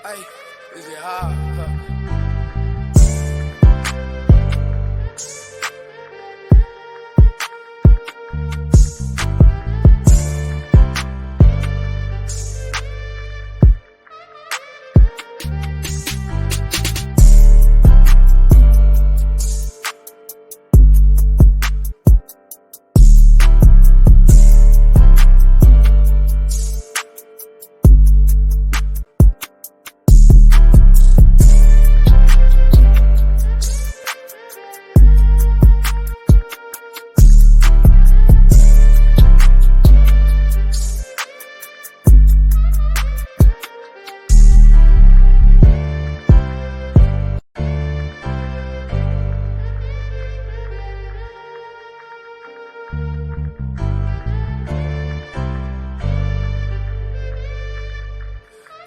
Hey, is it hard? Huh?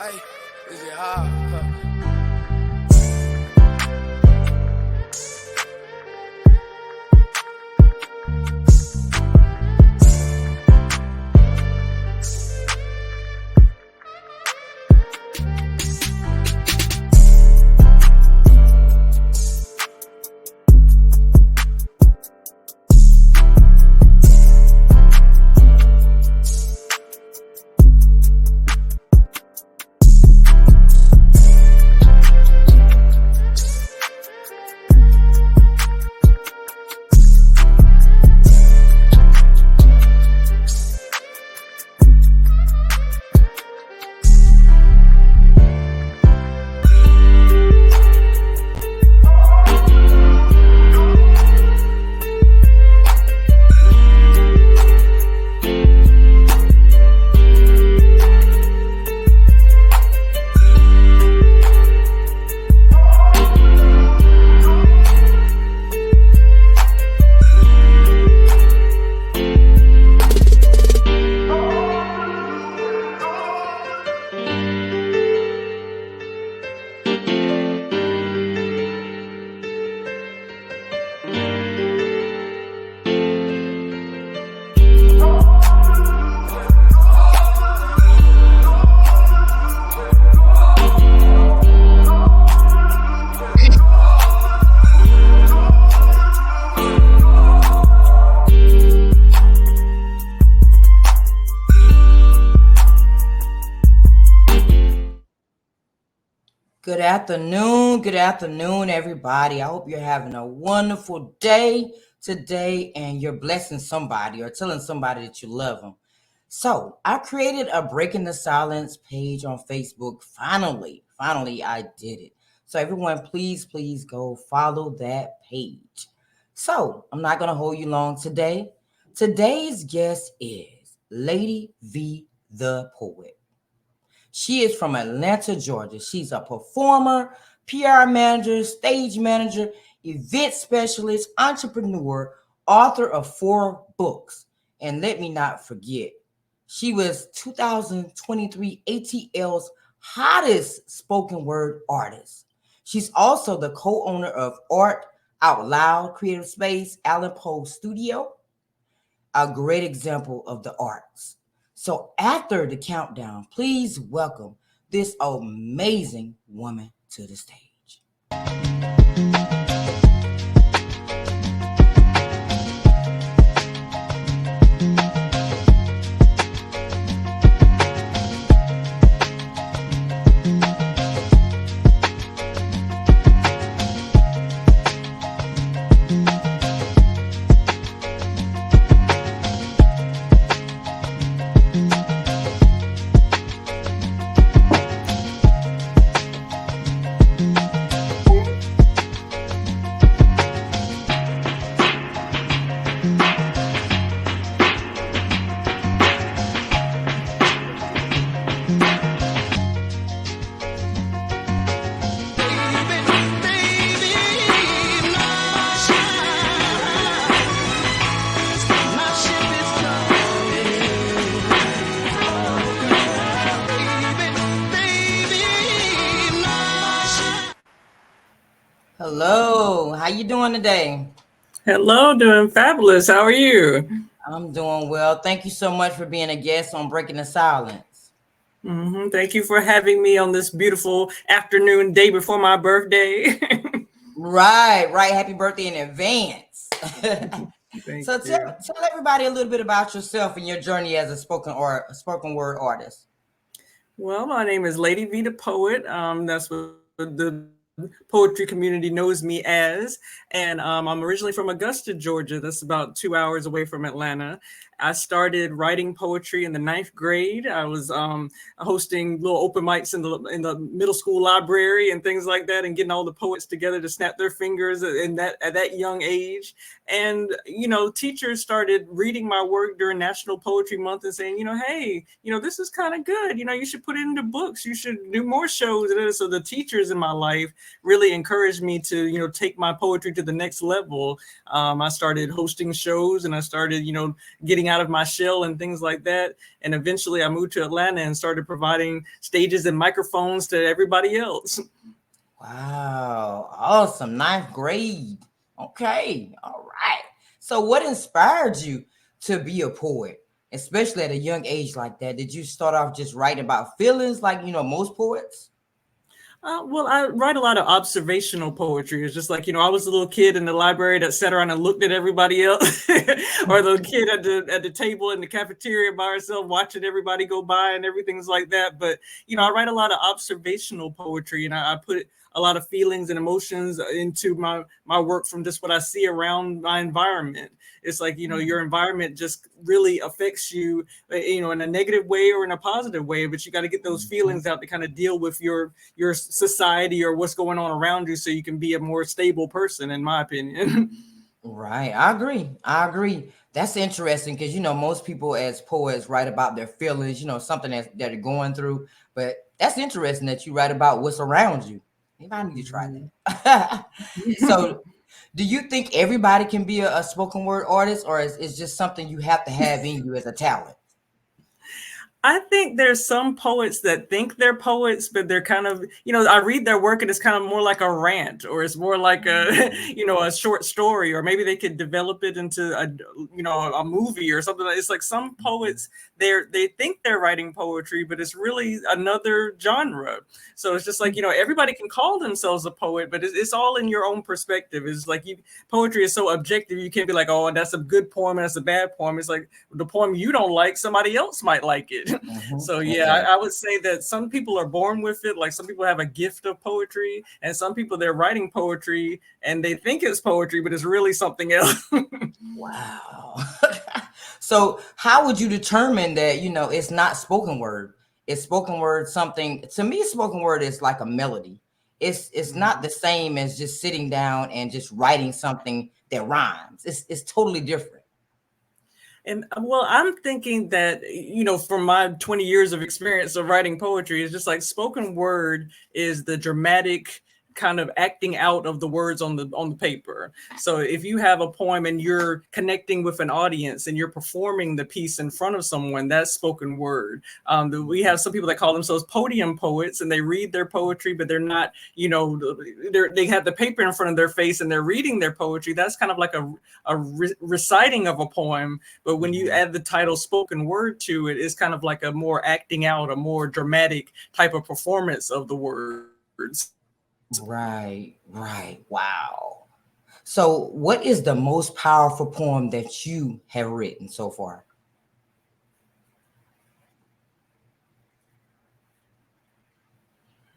Hey, is it hard? Huh? Good afternoon, everybody. I hope you're having a wonderful day today and you're blessing somebody or telling somebody that you love them. So I created a Breaking the Silence page on Facebook. Finally, I did it. So everyone, please go follow that page. So I'm not going to hold you long today. Today's guest is LadyVee DaPoet. She is from Atlanta, Georgia. She's a performer, PR manager, stage manager, event specialist, entrepreneur, author of 4 books. And let me not forget, she was 2023 ATL's hottest spoken word artist. She's also the co-owner of Art Out Loud Creative Space, Allen Poe Studio, a great example of the arts. So after the countdown, please welcome this amazing woman to the stage. Hello, how you doing today? Hello, doing fabulous. How are you? I'm doing well. Thank you so much for being a guest on Breaking the Silence. Thank you for having me on this beautiful afternoon, day before my birthday. Right. Happy birthday in advance. Thank So tell, you. tell everybody a little bit about yourself and your journey as a spoken word artist. Well, my name is LadyVee DaPoet. That's what the poetry community knows me as. And I'm originally from Augusta, Georgia. That's about 2 hours away from Atlanta. I started writing poetry in the ninth grade. I was hosting little open mics in the middle school library and things like that, and getting all the poets together to snap their fingers at that young age. And teachers started reading my work during National Poetry Month and saying, hey, this is kind of good. You should put it into books. You should do more shows. And so the teachers in my life really encouraged me to, take my poetry to the next level. I started hosting shows, and I started, getting out of my shell and things like that. And eventually I moved to Atlanta and started providing stages and microphones to everybody else. Wow. Awesome. Ninth grade. Okay. All right. So what inspired you to be a poet, especially at a young age like that? Did you start off just writing about feelings like, most poets? Well, I write a lot of observational poetry. It's just like, I was a little kid in the library that sat around and looked at everybody else, or the kid at the table in the cafeteria by herself watching everybody go by and everything's like that. But, I write a lot of observational poetry, and I put a lot of feelings and emotions into my work from just what I see around my environment. It's like, your environment just really affects you, in a negative way or in a positive way, but you got to get those feelings out to kind of deal with your society or what's going on around you, so you can be a more stable person, in my opinion. Right. I agree. That's interesting because, most people as poets write about their feelings, something that they're going through. But that's interesting that you write about what's around you. Maybe I need to try that. So, do you think everybody can be a spoken word artist, or is just something you have to have in you as a talent? I think there's some poets that think they're poets, but they're kind of, I read their work and it's kind of more like a rant, or it's more like a short story, or maybe they could develop it into a movie or something. It's like some poets, they think they're writing poetry, but it's really another genre. So it's just like, everybody can call themselves a poet, but it's all in your own perspective. It's like poetry is so objective. You can't be like, oh, that's a good poem and that's a bad poem. It's like the poem you don't like, somebody else might like it. So yeah, I would say that some people are born with it. Like some people have a gift of poetry, and some people, they're writing poetry and they think it's poetry, but it's really something else. Wow. So how would you determine that, it's not spoken word? It's spoken word something. To me, spoken word is like a melody. It's not the same as just sitting down and just writing something that rhymes. It's totally different. And well, I'm thinking that, from my 20 years of experience of writing poetry, it's just like spoken word is the dramatic kind of acting out of the words on the paper. So if you have a poem and you're connecting with an audience and you're performing the piece in front of someone, that's spoken word. We have some people that call themselves podium poets, and they read their poetry, but they're not, they have the paper in front of their face and they're reading their poetry. That's kind of like a reciting of a poem. But when you add the title spoken word to it, it's kind of like a more acting out, a more dramatic type of performance of the words. Right. Wow. So what is the most powerful poem that you have written so far?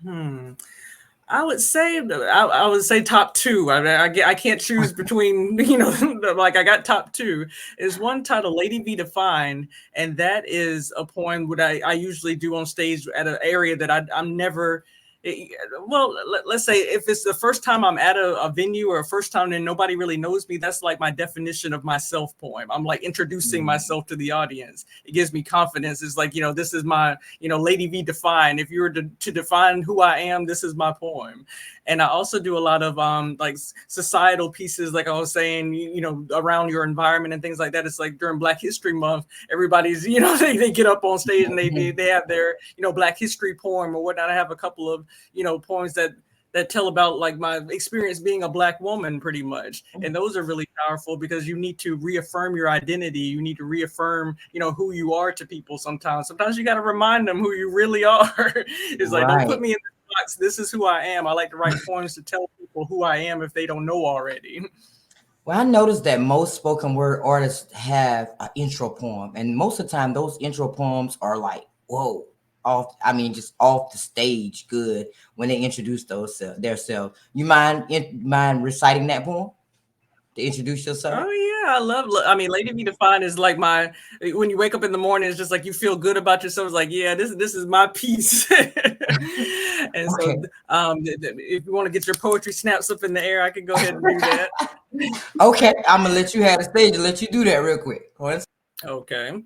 I would say top two. I can't choose between, like I got top two. Is one titled "LadyVee DaPoet," and that is a poem that I usually do on stage at an area that I'm never. Well, let's say if it's the first time I'm at a venue, or a first time and nobody really knows me, that's like my definition of my self poem. I'm like introducing myself to the audience. It gives me confidence. It's like, this is my, LadyVee DaPoet. If you were to define who I am, this is my poem. And I also do a lot of like societal pieces, like I was saying, around your environment and things like that. It's like during Black History Month, everybody's, they get up on stage and they have their, Black History poem or whatnot. I have a couple of, poems that that tell about like my experience being a Black woman, pretty much. And those are really powerful because you need to reaffirm your identity. You need to reaffirm, who you are to people sometimes. Sometimes you got to remind them who you really are. It's like, don't put me in this box. This is who I am. I like to write poems to tell people who I am if they don't know already. Well, I noticed that most spoken word artists have an intro poem, and most of the time those intro poems are like, whoa, just off the stage good when they introduce their self. You mind reciting that poem to introduce yourself? Oh yeah, LadyVee DaPoet is like when you wake up in the morning, it's just like you feel good about yourself. It's like, yeah, this is my piece. And Okay. so if you want to get your poetry snaps up in the air, I can go ahead and do that. Okay, I'm gonna let you have the stage and let you do that real quick. Okay,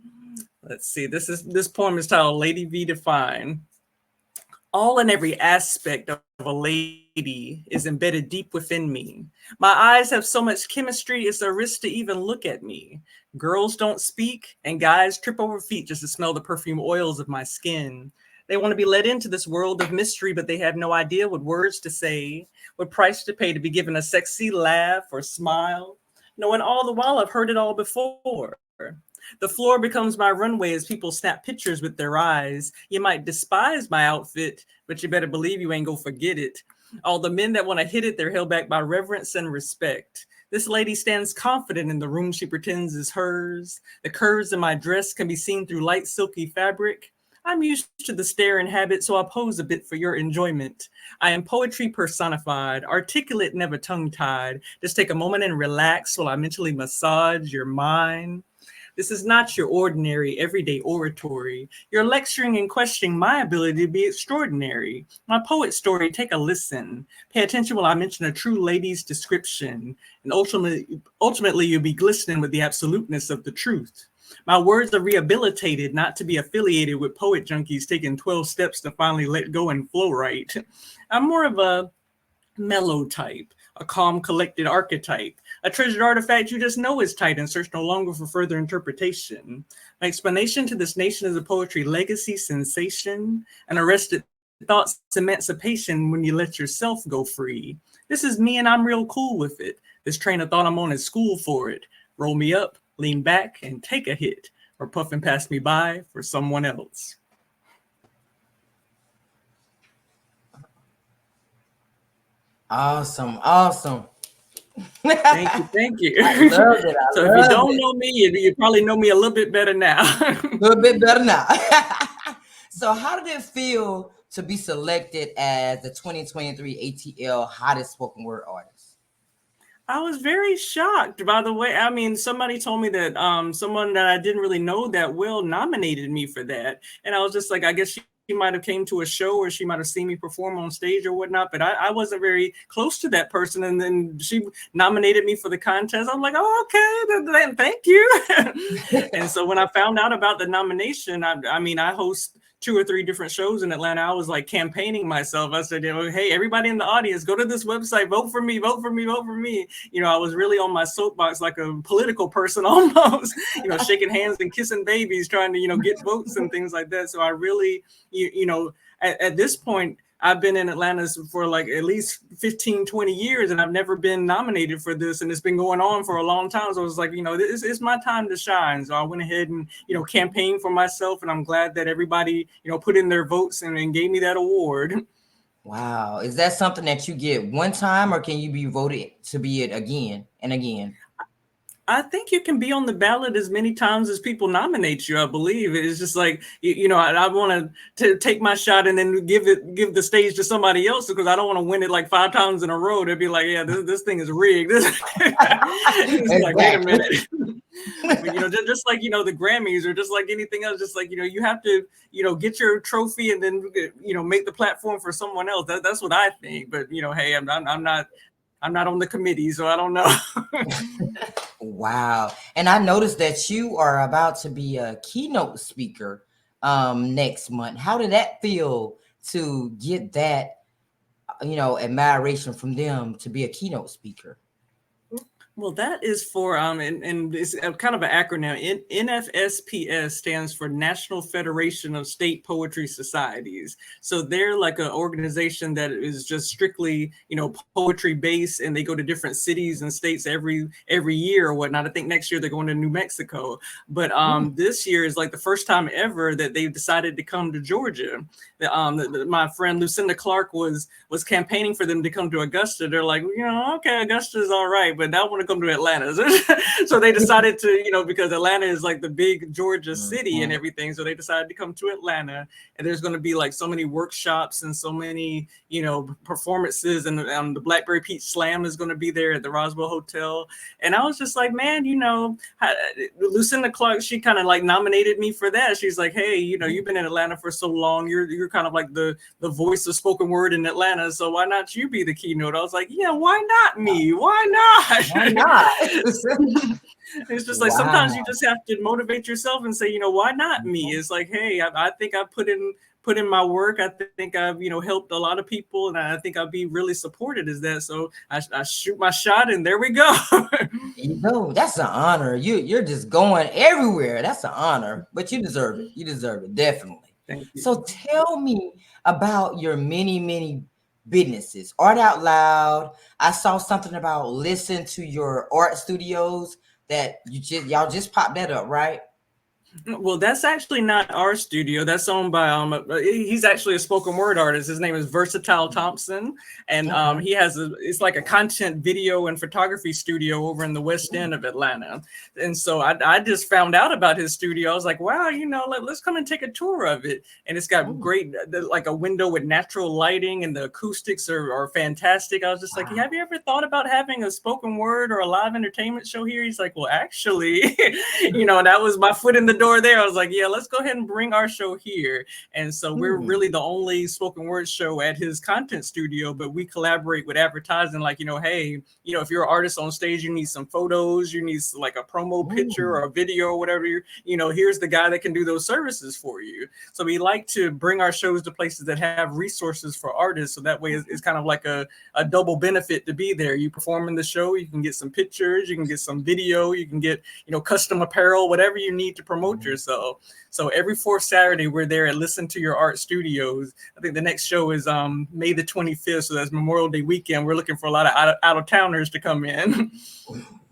let's see. This poem is titled LadyVee DaPoet. All and every aspect of a lady is embedded deep within me. My eyes have so much chemistry, it's a risk to even look at me. Girls don't speak, and guys trip over feet just to smell the perfume oils of my skin. They want to be led into this world of mystery, but they have no idea what words to say, what price to pay to be given a sexy laugh or smile. Knowing all the while I've heard it all before. The floor becomes my runway as people snap pictures with their eyes. You might despise my outfit, but you better believe you ain't gonna forget it. All the men that want to hit it, they're held back by reverence and respect. This lady stands confident in the room she pretends is hers. The curves in my dress can be seen through light silky fabric. I'm used to the staring habit, so I pose a bit for your enjoyment. I am poetry personified, articulate, never tongue-tied. Just take a moment and relax while I mentally massage your mind. This is not your ordinary, everyday oratory. You're lecturing and questioning my ability to be extraordinary. My poet story, take a listen. Pay attention while I mention a true lady's description. And ultimately, you'll be glistening with the absoluteness of the truth. My words are rehabilitated, not to be affiliated with poet junkies taking 12 steps to finally let go and flow right. I'm more of a mellow type, a calm, collected archetype, a treasured artifact you just know is tight and search no longer for further interpretation. My explanation to this nation is a poetry legacy sensation, an arrested thought's emancipation when you let yourself go free. This is me and I'm real cool with it. This train of thought I'm on is school for it. Roll me up, lean back, and take a hit, or puff and pass me by for someone else. Awesome. Thank you. I love it. So if you don't know me, you probably know me a little bit better now. A little bit better now. So how did it feel to be selected as the 2023 ATL hottest spoken word artist? I was very shocked, by the way. I mean, somebody told me that someone that I didn't really know that well nominated me for that. And I was just like, I guess she might have came to a show or she might have seen me perform on stage or whatnot, but I wasn't very close to that person. And then she nominated me for the contest. I'm like, oh, okay, thank you. And so when I found out about the nomination, I host 2 or 3 different shows in Atlanta. I was like campaigning myself. I said, hey, everybody in the audience, go to this website, vote for me, vote for me, vote for me. I was really on my soapbox like a political person almost, shaking hands and kissing babies, trying to, get votes and things like that. So I really, at this point, I've been in Atlanta for like at least 15, 20 years, and I've never been nominated for this. And it's been going on for a long time. So I was like, this is my time to shine. So I went ahead and, campaigned for myself. And I'm glad that everybody, put in their votes and gave me that award. Wow. Is that something that you get one time, or can you be voted to be it again and again? I think you can be on the ballot as many times as people nominate you. I believe it's just like, I want to take my shot and then give the stage to somebody else, because I don't want to win it like 5 times in a row. They'd be like, yeah, this thing is rigged. It's like, wait a minute. But, just like, the Grammys or just like anything else, just like, you have to, get your trophy and then, make the platform for someone else. That's what I think. But, hey, I'm not on the committee, so I don't know. Wow. And I noticed that you are about to be a keynote speaker next month. How did that feel to get that, admiration from them to be a keynote speaker? Well, that is for and it's kind of an acronym. NFSPS stands for National Federation of State Poetry Societies. So they're like an organization that is just strictly, poetry based, and they go to different cities and states every year or whatnot. I think next year they're going to New Mexico, but this year is like the first time ever that they've decided to come to Georgia. My friend Lucinda Clark was campaigning for them to come to Augusta. They're like, okay, Augusta's all right, but now I want to come to Atlanta. So they decided to, because Atlanta is like the big Georgia city and everything. So they decided to come to Atlanta, and there's going to be like so many workshops and so many, performances, and the Blackberry Peach Slam is going to be there at the Roswell Hotel. And I was just like, man, Lucinda Clark, she kind of like nominated me for that. She's like, hey, you've been in Atlanta for so long. You're kind of like the voice of spoken word in Atlanta. So why not you be the keynote? I was like, yeah, why not me? Why not? Why not? It's just like sometimes you just have to motivate yourself and say, why not me? It's like, hey, I think I put in my work. I think I've helped a lot of people, and I think I'll be really supported as that. So I shoot my shot, and there we go. That's an honor. You're just going everywhere. That's an honor, but you deserve it. You deserve it, definitely. Thank you. So tell me about your many businesses. Art Out Loud. I saw something about listen to your art studios that y'all just popped that up, right? Well, that's actually not our studio. That's owned by he's actually a spoken word artist. His name is Versatile Thompson, and he has it's like a content video and photography studio over in the West End of Atlanta. And so I just found out about his studio. I was like, wow, let's come and take a tour of it. And it's got great, like a window with natural lighting, and the acoustics are fantastic. I was just like, have you ever thought about having a spoken word or a live entertainment show here? He's like, well, actually, that was my foot in the door there. I was like, yeah, let's go ahead and bring our show here. And so we're really the only spoken word show at his content studio, but we collaborate with advertising, like, hey, if you're an artist on stage, you need some photos, you need like a promo picture or a video or whatever, here's the guy that can do those services for you. So we like to bring our shows to places that have resources for artists, so that way it's kind of like a double benefit to be there. You perform in the show, you can get some pictures, you can get some video, you can get custom apparel, whatever you need to promote yourself. So every fourth Saturday we're there at Listen to Your Art Studios. I think the next show is May the 25th, so that's Memorial Day weekend. We're looking for a lot of out of towners to come in.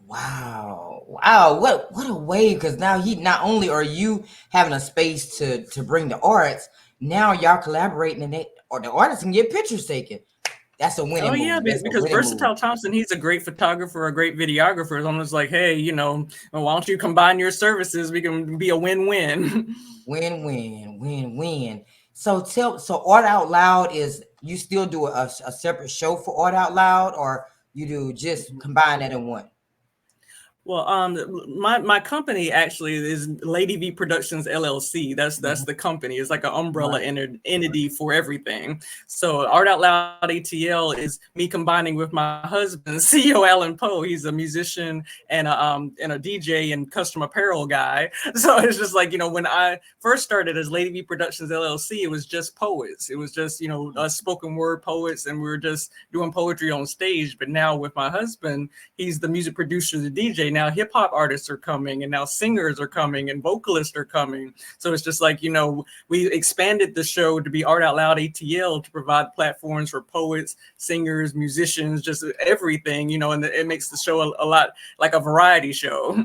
Wow, what a way, because now not only are you having a space to bring the arts, now y'all collaborating, and the artists can get pictures taken. That's a winning move. Yeah, because Versatile Thompson, he's a great photographer, a great videographer. So I'm just like, hey, why don't you combine your services? We can be a win-win. Win-win. So Art Out Loud you still do a separate show for Art Out Loud, or you do just combine that in one? Well, my company actually is LadyVee Productions LLC. That's the company. It's like an umbrella entity for everything. So Art Out Loud ATL is me combining with my husband, CEO Alan Poe. He's a musician and a DJ and custom apparel guy. So it's just like, when I first started as LadyVee Productions LLC, it was just poets. It was just, us spoken word poets, and we were just doing poetry on stage. But now with my husband, he's the music producer, the DJ. Now hip hop artists are coming, and now singers are coming, and vocalists are coming. So it's just like, we expanded the show to be Art Out Loud ATL to provide platforms for poets, singers, musicians, just everything, and it makes the show a lot like a variety show.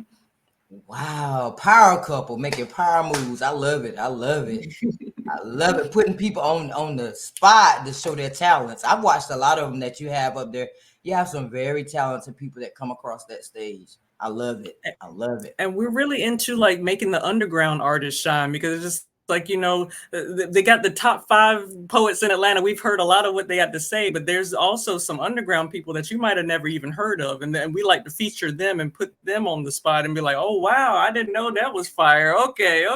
Wow, power couple making power moves. I love it. I love it. Putting people on the spot to show their talents. I've watched a lot of them that you have up there. You have some very talented people that come across that stage. I love it. And we're really into like making the underground artists shine, because it's just like, they got the top 5 poets in Atlanta. We've heard a lot of what they had to say, but there's also some underground people that you might have never even heard of. And then we like to feature them and put them on the spot and be like, oh, wow, I didn't know that was fire. Okay.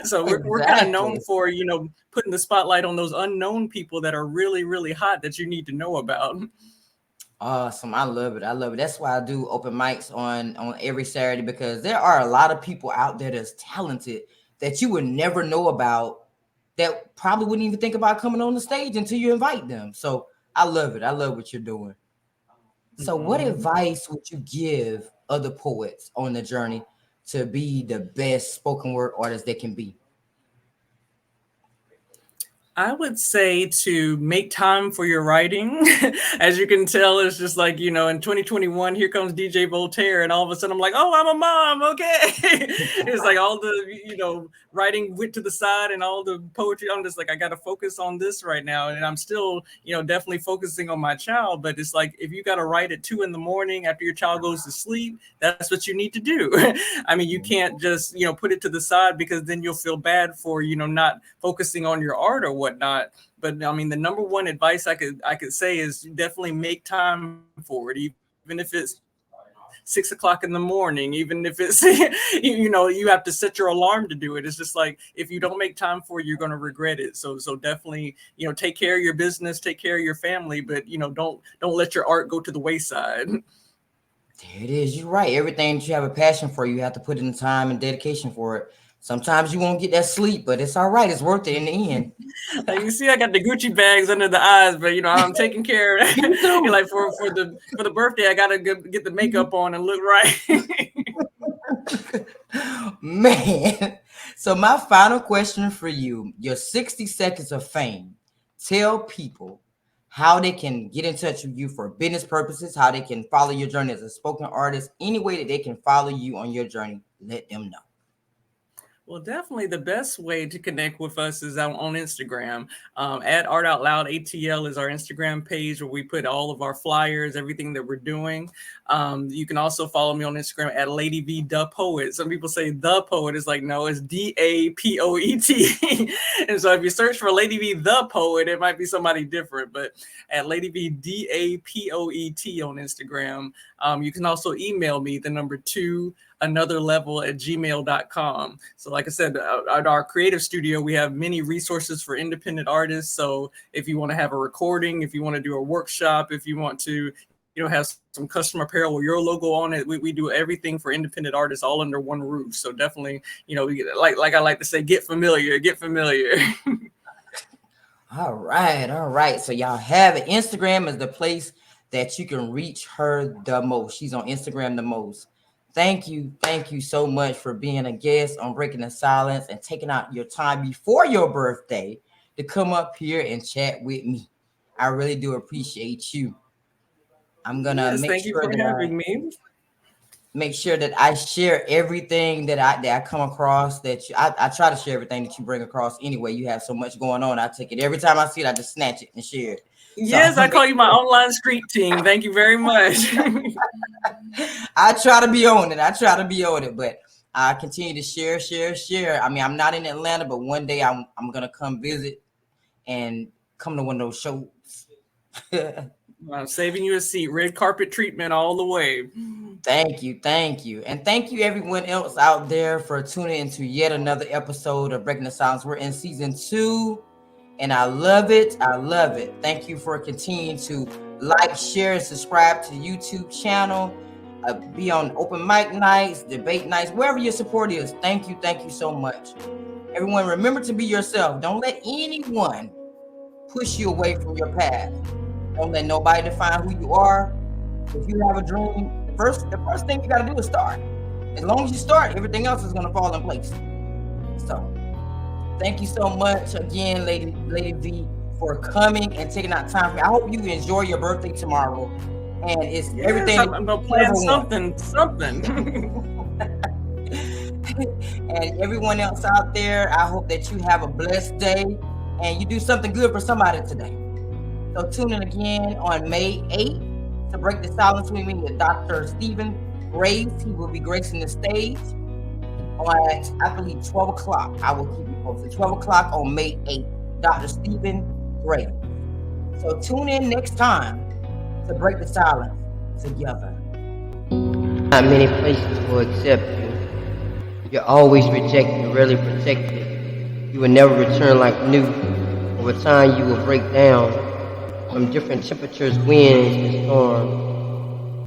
So we're kind of known for, putting the spotlight on those unknown people that are really, really hot that you need to know about. Awesome. I love it. That's why I do open mics on every Saturday, because there are a lot of people out there that's talented that you would never know about, that probably wouldn't even think about coming on the stage until you invite them. So I love it. I love what you're doing. So, what advice would you give other poets on the journey to be the best spoken word artist they can be? I would say to make time for your writing. As you can tell, it's just like, in 2021, here comes DJ Voltaire, and all of a sudden I'm like, oh, I'm a mom. Okay. It's like all the, writing went to the side and all the poetry. I'm just like, I got to focus on this right now. And I'm still, definitely focusing on my child. But it's like, if you got to write at 2 a.m. after your child goes to sleep, that's what you need to do. I mean, you can't just, put it to the side, because then you'll feel bad for, not focusing on your art or whatnot. But I mean, the number one advice I could say is definitely make time for it, even if it's 6 o'clock in the morning, even if it's, you have to set your alarm to do it. It's just like, if you don't make time for it, you're going to regret it. So definitely, take care of your business, take care of your family, but, don't let your art go to the wayside. There it is. You're right. Everything that you have a passion for, you have to put in time and dedication for it. Sometimes you won't get that sleep, but it's all right. It's worth it in the end. Like, you see, I got the Gucci bags under the eyes, but I'm taking care of it. Like for the birthday, I gotta get the makeup on and look right. Man. So my final question for you, your 60 seconds of fame. Tell people how they can get in touch with you for business purposes, how they can follow your journey as a spoken artist, any way that they can follow you on your journey. Let them know. Well, definitely the best way to connect with us is on Instagram. At Art Out Loud ATL is our Instagram page, where we put all of our flyers, everything that we're doing. You can also follow me on Instagram at LadyVee DaPoet. Some people say the poet. Is like, no, it's DAPOET. And so if you search for LadyVee the Poet, it might be somebody different. But at LadyVee DAPOET on Instagram. You can also email me, the number 2 anotherlevel@gmail.com. So like I said, at our creative studio, we have many resources for independent artists. So if you want to have a recording, if you want to do a workshop, if you want to, have some custom apparel with your logo on it, we do everything for independent artists all under one roof. So definitely, like I like to say, get familiar. All right. So y'all have it. Instagram is the place that you can reach her the most. She's on Instagram the most. Thank you so much for being a guest on Breaking the Silence and taking out your time before your birthday to come up here and chat with me. I really do appreciate you. I'm gonna make sure that I share everything that I come across. I try to share everything that you bring across. Anyway, you have so much going on. I take it every time I see it. I just snatch it and share it. Yes, I call you my online street team. Thank you very much. I try to be on it, but I continue to share. I mean, I'm not in Atlanta, but one day I'm gonna come visit and come to one of those shows. I'm saving you a seat. Red carpet treatment all the way. Thank you. And thank you everyone else out there for tuning into yet another episode of Breaking the Silence. We're in season 2. And I love it. Thank you for continuing to like, share, and subscribe to the YouTube channel. Be on open mic nights, debate nights, wherever your support is. Thank you so much. Everyone, remember to be yourself. Don't let anyone push you away from your path. Don't let nobody define who you are. If you have a dream, the first thing you got to do is start. As long as you start, everything else is going to fall in place. So thank you so much again, Lady V, for coming and taking out time for me. I hope you enjoy your birthday tomorrow. And it's everything. I'm gonna plan something. And everyone else out there, I hope that you have a blessed day and you do something good for somebody today. So tune in again on May 8th to Break the Silence with me with Dr. Stephen Graves. He will be gracing the stage at, I believe, 12 o'clock. I will keep you posted. 12 o'clock on May 8th. Dr. Stephen Graves. So tune in next time to Break the Silence together. Not many places will accept you. You're always rejected, rarely protected. You will never return like new. Over time, you will break down from different temperatures, winds, and storms.